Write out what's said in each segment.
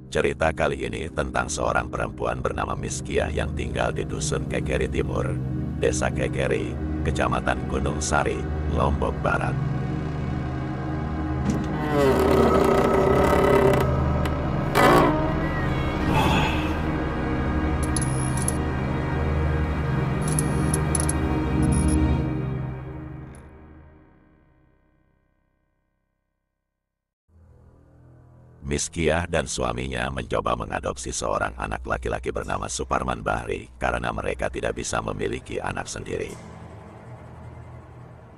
Cerita kali ini tentang seorang perempuan bernama Miskia yang tinggal di Dusun Kekeri Timur, Desa Kekeri, Kecamatan Gunung Sari, Lombok Barat. Miskia dan suaminya mencoba mengadopsi seorang anak laki-laki bernama Suparman Bahri karena mereka tidak bisa memiliki anak sendiri.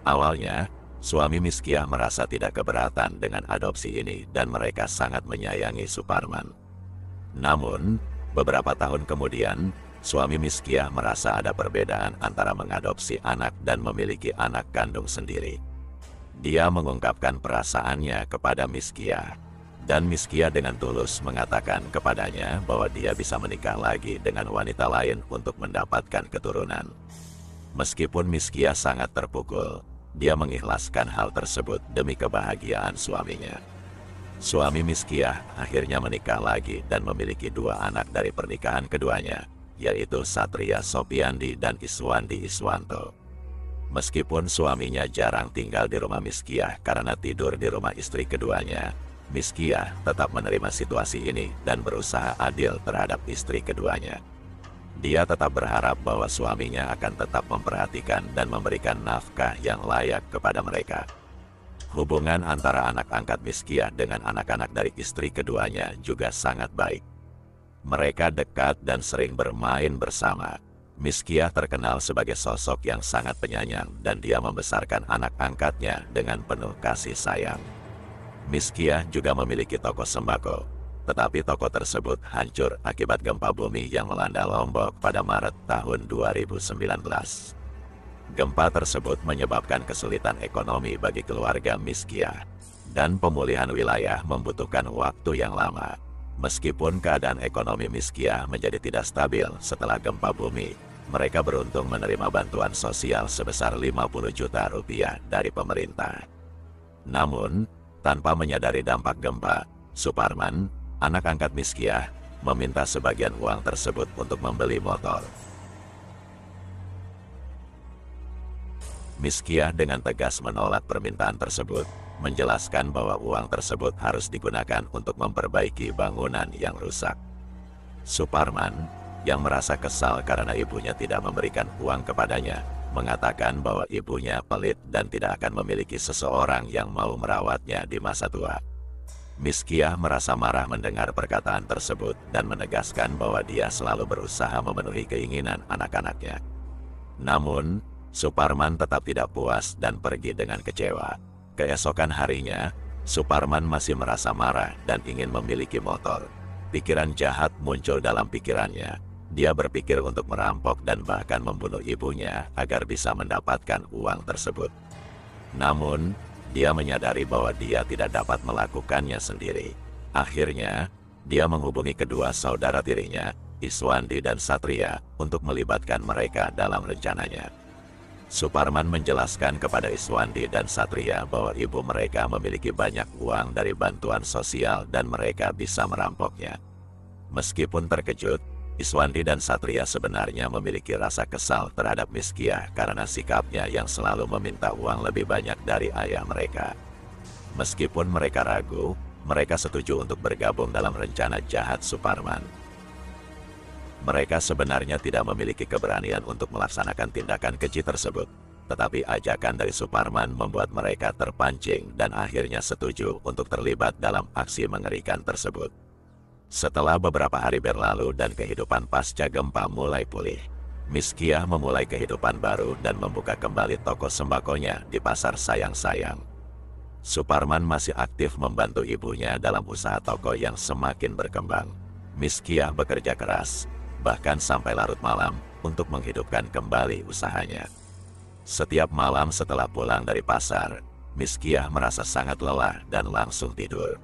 Awalnya, suami Miskia merasa tidak keberatan dengan adopsi ini dan mereka sangat menyayangi Suparman. Namun, beberapa tahun kemudian, suami Miskia merasa ada perbedaan antara mengadopsi anak dan memiliki anak kandung sendiri. Dia mengungkapkan perasaannya kepada Miskia. Dan Miskia dengan tulus mengatakan kepadanya bahwa dia bisa menikah lagi dengan wanita lain untuk mendapatkan keturunan. Meskipun Miskia sangat terpukul, dia mengikhlaskan hal tersebut demi kebahagiaan suaminya. Suami Miskia akhirnya menikah lagi dan memiliki dua anak dari pernikahan keduanya, yaitu Satria Sopiandi dan Iswandi Iswanto. Meskipun suaminya jarang tinggal di rumah Miskia karena tidur di rumah istri keduanya, Miskia tetap menerima situasi ini dan berusaha adil terhadap istri keduanya. Dia tetap berharap bahwa suaminya akan tetap memperhatikan dan memberikan nafkah yang layak kepada mereka. Hubungan antara anak angkat Miskia dengan anak-anak dari istri keduanya juga sangat baik. Mereka dekat dan sering bermain bersama. Miskia terkenal sebagai sosok yang sangat penyayang dan dia membesarkan anak angkatnya dengan penuh kasih sayang. Miskia juga memiliki toko sembako, tetapi toko tersebut hancur akibat gempa bumi yang melanda Lombok pada Maret tahun 2019. Gempa tersebut menyebabkan kesulitan ekonomi bagi keluarga Miskia, dan pemulihan wilayah membutuhkan waktu yang lama. Meskipun keadaan ekonomi Miskia menjadi tidak stabil setelah gempa bumi, mereka beruntung menerima bantuan sosial sebesar 50 juta rupiah dari pemerintah. Namun, tanpa menyadari dampak gempa, Suparman, anak angkat Miskia, meminta sebagian uang tersebut untuk membeli motor. Miskia dengan tegas menolak permintaan tersebut, menjelaskan bahwa uang tersebut harus digunakan untuk memperbaiki bangunan yang rusak. Suparman, yang merasa kesal karena ibunya tidak memberikan uang kepadanya, mengatakan bahwa ibunya pelit dan tidak akan memiliki seseorang yang mau merawatnya di masa tua. Miskia merasa marah mendengar perkataan tersebut dan menegaskan bahwa dia selalu berusaha memenuhi keinginan anak-anaknya. Namun, Suparman tetap tidak puas dan pergi dengan kecewa. Keesokan harinya, Suparman masih merasa marah dan ingin memiliki motor. Pikiran jahat muncul dalam pikirannya. Dia berpikir untuk merampok dan bahkan membunuh ibunya agar bisa mendapatkan uang tersebut. Namun, dia menyadari bahwa dia tidak dapat melakukannya sendiri. Akhirnya, dia menghubungi kedua saudara tirinya, Iswandi dan Satria, untuk melibatkan mereka dalam rencananya. Suparman menjelaskan kepada Iswandi dan Satria bahwa ibu mereka memiliki banyak uang dari bantuan sosial dan mereka bisa merampoknya. Meskipun terkejut, Iswandi dan Satria sebenarnya memiliki rasa kesal terhadap Miskia karena sikapnya yang selalu meminta uang lebih banyak dari ayah mereka. Meskipun mereka ragu, mereka setuju untuk bergabung dalam rencana jahat Suparman. Mereka sebenarnya tidak memiliki keberanian untuk melaksanakan tindakan keji tersebut, tetapi ajakan dari Suparman membuat mereka terpancing dan akhirnya setuju untuk terlibat dalam aksi mengerikan tersebut. Setelah beberapa hari berlalu dan kehidupan pasca gempa mulai pulih, Miskia memulai kehidupan baru dan membuka kembali toko sembakonya di Pasar Sayang-Sayang. Suparman masih aktif membantu ibunya dalam usaha toko yang semakin berkembang. Miskia bekerja keras, bahkan sampai larut malam, untuk menghidupkan kembali usahanya. Setiap malam setelah pulang dari pasar, Miskia merasa sangat lelah dan langsung tidur.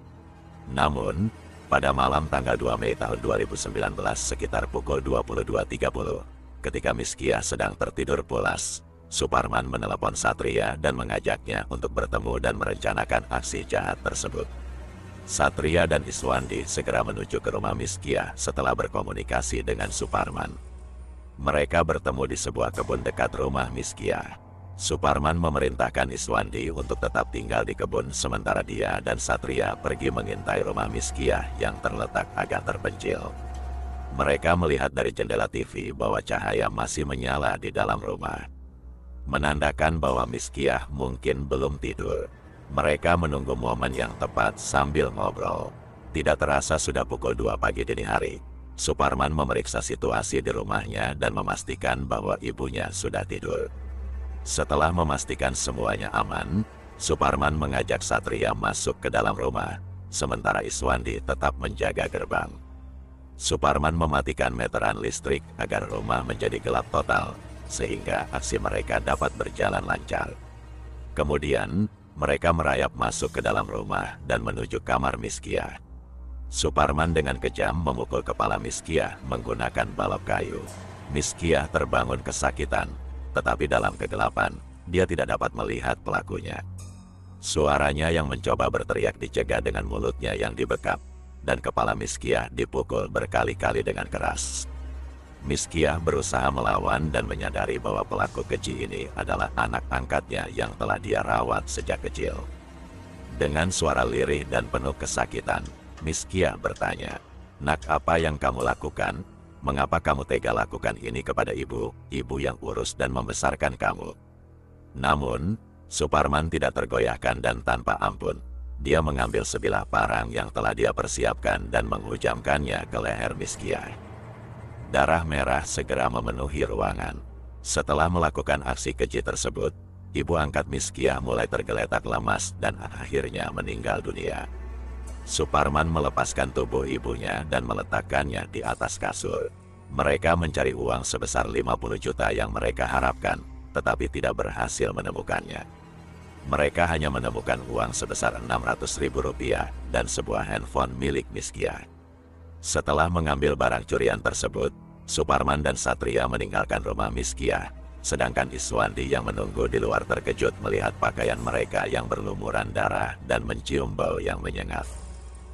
Namun, pada malam tanggal 2 Mei tahun 2019 sekitar pukul 22.30, ketika Miskia sedang tertidur pulas, Suparman menelepon Satria dan mengajaknya untuk bertemu dan merencanakan aksi jahat tersebut. Satria dan Iswandi segera menuju ke rumah Miskia setelah berkomunikasi dengan Suparman. Mereka bertemu di sebuah kebun dekat rumah Miskia. Suparman memerintahkan Iswandi untuk tetap tinggal di kebun sementara dia dan Satria pergi mengintai rumah Miskia yang terletak agak terpencil. Mereka melihat dari jendela TV bahwa cahaya masih menyala di dalam rumah, menandakan bahwa Miskia mungkin belum tidur. Mereka menunggu momen yang tepat sambil ngobrol. Tidak terasa sudah pukul 2 pagi dini hari. Suparman memeriksa situasi di rumahnya dan memastikan bahwa ibunya sudah tidur. Setelah memastikan semuanya aman, Suparman mengajak Satria masuk ke dalam rumah, sementara Iswandi tetap menjaga gerbang. Suparman mematikan meteran listrik agar rumah menjadi gelap total, sehingga aksi mereka dapat berjalan lancar. Kemudian, mereka merayap masuk ke dalam rumah dan menuju kamar Miskia. Suparman dengan kejam memukul kepala Miskia menggunakan balok kayu. Miskia terbangun kesakitan, tetapi dalam kegelapan, dia tidak dapat melihat pelakunya. Suaranya yang mencoba berteriak dicegah dengan mulutnya yang dibekap, dan kepala Miskia dipukul berkali-kali dengan keras. Miskia berusaha melawan dan menyadari bahwa pelaku keji ini adalah anak angkatnya yang telah dia rawat sejak kecil. Dengan suara lirih dan penuh kesakitan, Miskia bertanya, "Nak, apa yang kamu lakukan? Mengapa kamu tega lakukan ini kepada ibu yang urus dan membesarkan kamu?" Namun, Suparman tidak tergoyahkan dan tanpa ampun. Dia mengambil sebilah parang yang telah dia persiapkan dan menghujamkannya ke leher Miskia. Darah merah segera memenuhi ruangan. Setelah melakukan aksi keji tersebut, ibu angkat Miskia mulai tergeletak lemas dan akhirnya meninggal dunia. Suparman melepaskan tubuh ibunya dan meletakkannya di atas kasur. Mereka mencari uang sebesar 50 juta yang mereka harapkan, tetapi tidak berhasil menemukannya. Mereka hanya menemukan uang sebesar 600.000 rupiah dan sebuah handphone milik Miskia. Setelah mengambil barang curian tersebut, Suparman dan Satria meninggalkan rumah Miskia, sedangkan Iswandi yang menunggu di luar terkejut melihat pakaian mereka yang berlumuran darah dan mencium bau yang menyengat.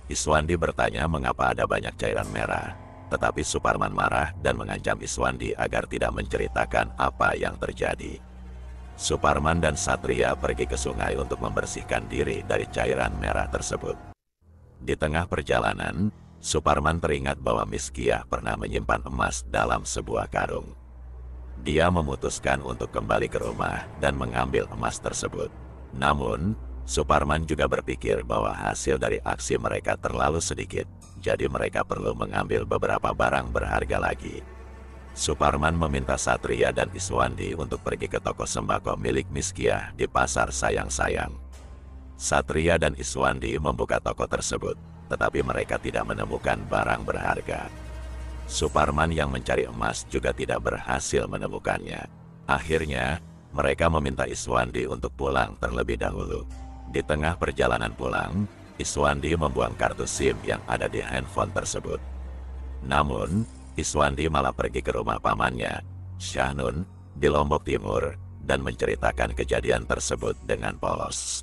Iswandi bertanya mengapa ada banyak cairan merah, tetapi Suparman marah dan mengancam Iswandi agar tidak menceritakan apa yang terjadi. Suparman dan Satria pergi ke sungai untuk membersihkan diri dari cairan merah tersebut. Di tengah perjalanan, Suparman teringat bahwa Miskia pernah menyimpan emas dalam sebuah karung. Dia memutuskan untuk kembali ke rumah dan mengambil emas tersebut. Namun, Suparman juga berpikir bahwa hasil dari aksi mereka terlalu sedikit, jadi mereka perlu mengambil beberapa barang berharga lagi. Suparman meminta Satria dan Iswandi untuk pergi ke toko sembako milik Miskia di Pasar Sayang-Sayang. Satria dan Iswandi membuka toko tersebut, tetapi mereka tidak menemukan barang berharga. Suparman yang mencari emas juga tidak berhasil menemukannya. Akhirnya, mereka meminta Iswandi untuk pulang terlebih dahulu. Di tengah perjalanan pulang, Iswandi membuang kartu SIM yang ada di handphone tersebut. Namun, Iswandi malah pergi ke rumah pamannya, Syahnun, di Lombok Timur, dan menceritakan kejadian tersebut dengan polos.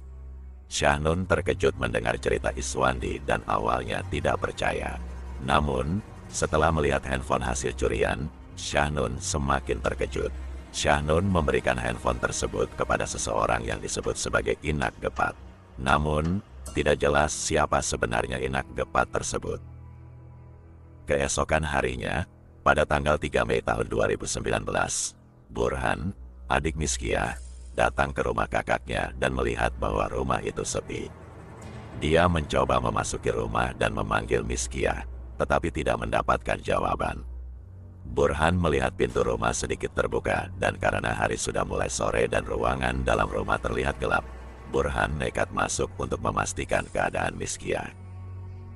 Syahnun terkejut mendengar cerita Iswandi dan awalnya tidak percaya. Namun, setelah melihat handphone hasil curian, Syahnun semakin terkejut. Syahnun memberikan handphone tersebut kepada seseorang yang disebut sebagai Inak Gepat. Namun, tidak jelas siapa sebenarnya Inak Gepat tersebut. Keesokan harinya, pada tanggal 3 Mei tahun 2019, Burhan, adik Miskia, datang ke rumah kakaknya dan melihat bahwa rumah itu sepi. Dia mencoba memasuki rumah dan memanggil Miskia, tetapi tidak mendapatkan jawaban. Burhan melihat pintu rumah sedikit terbuka, dan karena hari sudah mulai sore dan ruangan dalam rumah terlihat gelap, Burhan nekat masuk untuk memastikan keadaan Miskia.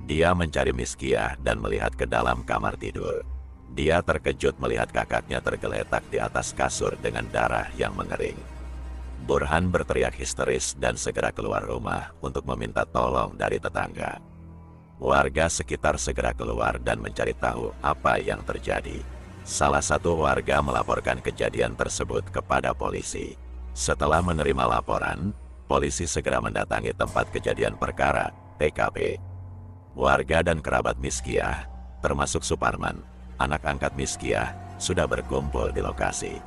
Dia mencari Miskia dan melihat ke dalam kamar tidur. Dia terkejut melihat kakaknya tergeletak di atas kasur dengan darah yang mengering. Burhan berteriak histeris dan segera keluar rumah untuk meminta tolong dari tetangga. Warga sekitar segera keluar dan mencari tahu apa yang terjadi. Salah satu warga melaporkan kejadian tersebut kepada polisi. Setelah menerima laporan, polisi segera mendatangi tempat kejadian perkara, TKP. Warga dan kerabat Mizkiah, termasuk Suparman, anak angkat Mizkiah, sudah berkumpul di lokasi.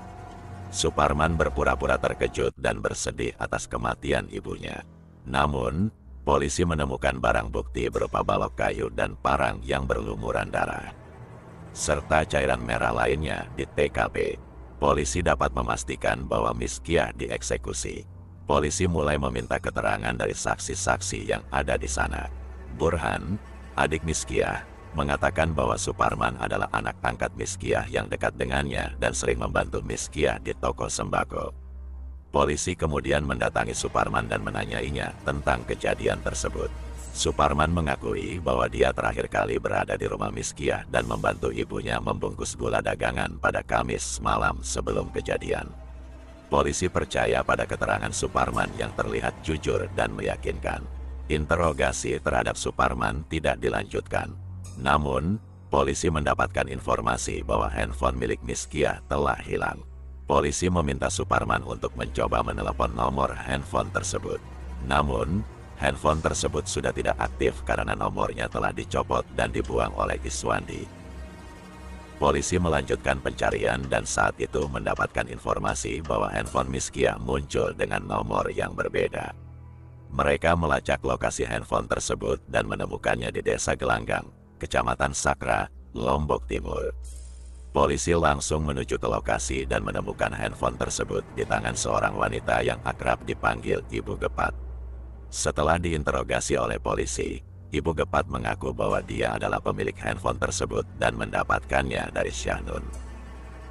Suparman berpura-pura terkejut dan bersedih atas kematian ibunya. Namun, polisi menemukan barang bukti berupa balok kayu dan parang yang berlumuran darah, serta cairan merah lainnya di TKP. Polisi dapat memastikan bahwa Mizkiah dieksekusi. Polisi mulai meminta keterangan dari saksi-saksi yang ada di sana. Burhan, adik Mizkiah, mengatakan bahwa Suparman adalah anak angkat Mizkiah yang dekat dengannya dan sering membantu Mizkiah di toko sembako. Polisi kemudian mendatangi Suparman dan menanyainya tentang kejadian tersebut. Suparman mengakui bahwa dia terakhir kali berada di rumah Mizkiah dan membantu ibunya membungkus gula dagangan pada Kamis malam sebelum kejadian. Polisi percaya pada keterangan Suparman yang terlihat jujur dan meyakinkan. Interogasi terhadap Suparman tidak dilanjutkan. Namun, polisi mendapatkan informasi bahwa handphone milik Mizkiah telah hilang. Polisi meminta Suparman untuk mencoba menelepon nomor handphone tersebut. Namun, handphone tersebut sudah tidak aktif karena nomornya telah dicopot dan dibuang oleh Iswandi. Polisi melanjutkan pencarian dan saat itu mendapatkan informasi bahwa handphone Mizkiah muncul dengan nomor yang berbeda. Mereka melacak lokasi handphone tersebut dan menemukannya di Desa Gelanggang, Kecamatan Sakra, Lombok Timur. Polisi langsung menuju ke lokasi dan menemukan handphone tersebut di tangan seorang wanita yang akrab dipanggil Ibu Gepat. Setelah diinterogasi oleh polisi, Ibu Gepat mengaku bahwa dia adalah pemilik handphone tersebut dan mendapatkannya dari Syahnun.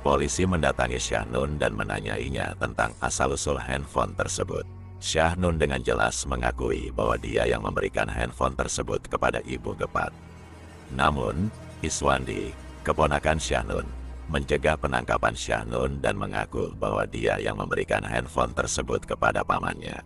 Polisi mendatangi Syahnun dan menanyainya tentang asal-usul handphone tersebut. Syahnun dengan jelas mengakui bahwa dia yang memberikan handphone tersebut kepada Ibu Gepat. Namun, Iswandi, keponakan Syahnun, mencegah penangkapan Syahnun dan mengaku bahwa dia yang memberikan handphone tersebut kepada pamannya.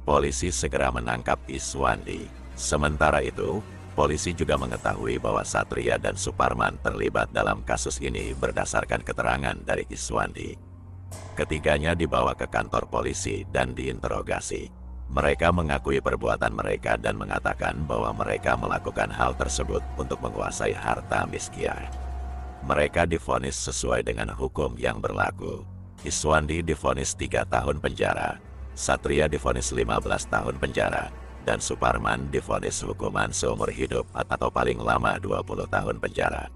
Polisi segera menangkap Iswandi. Sementara itu, polisi juga mengetahui bahwa Satria dan Suparman terlibat dalam kasus ini berdasarkan keterangan dari Iswandi. Ketiganya dibawa ke kantor polisi dan diinterogasi. Mereka mengakui perbuatan mereka dan mengatakan bahwa mereka melakukan hal tersebut untuk menguasai harta Mizkiah. Mereka divonis sesuai dengan hukum yang berlaku. Iswandi divonis 3 tahun penjara, Satria divonis 15 tahun penjara, dan Suparman divonis hukuman seumur hidup atau paling lama 20 tahun penjara.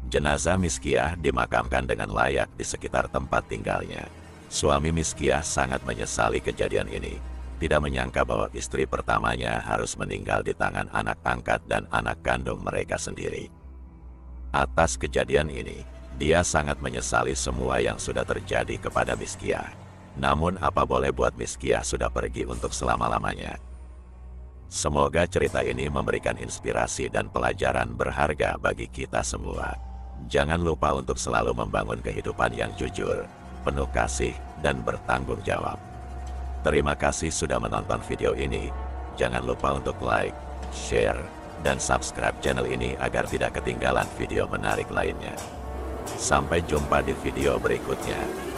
Jenazah Mizkiah dimakamkan dengan layak di sekitar tempat tinggalnya. Suami Mizkiah sangat menyesali kejadian ini. Tidak menyangka bahwa istri pertamanya harus meninggal di tangan anak angkat dan anak kandung mereka sendiri. Atas kejadian ini, dia sangat menyesali semua yang sudah terjadi kepada Mizkiah. Namun apa boleh buat, Mizkiah sudah pergi untuk selama-lamanya. Semoga cerita ini memberikan inspirasi dan pelajaran berharga bagi kita semua. Jangan lupa untuk selalu membangun kehidupan yang jujur, penuh kasih, dan bertanggung jawab. Terima kasih sudah menonton video ini. Jangan lupa untuk like, share, dan subscribe channel ini agar tidak ketinggalan video menarik lainnya. Sampai jumpa di video berikutnya.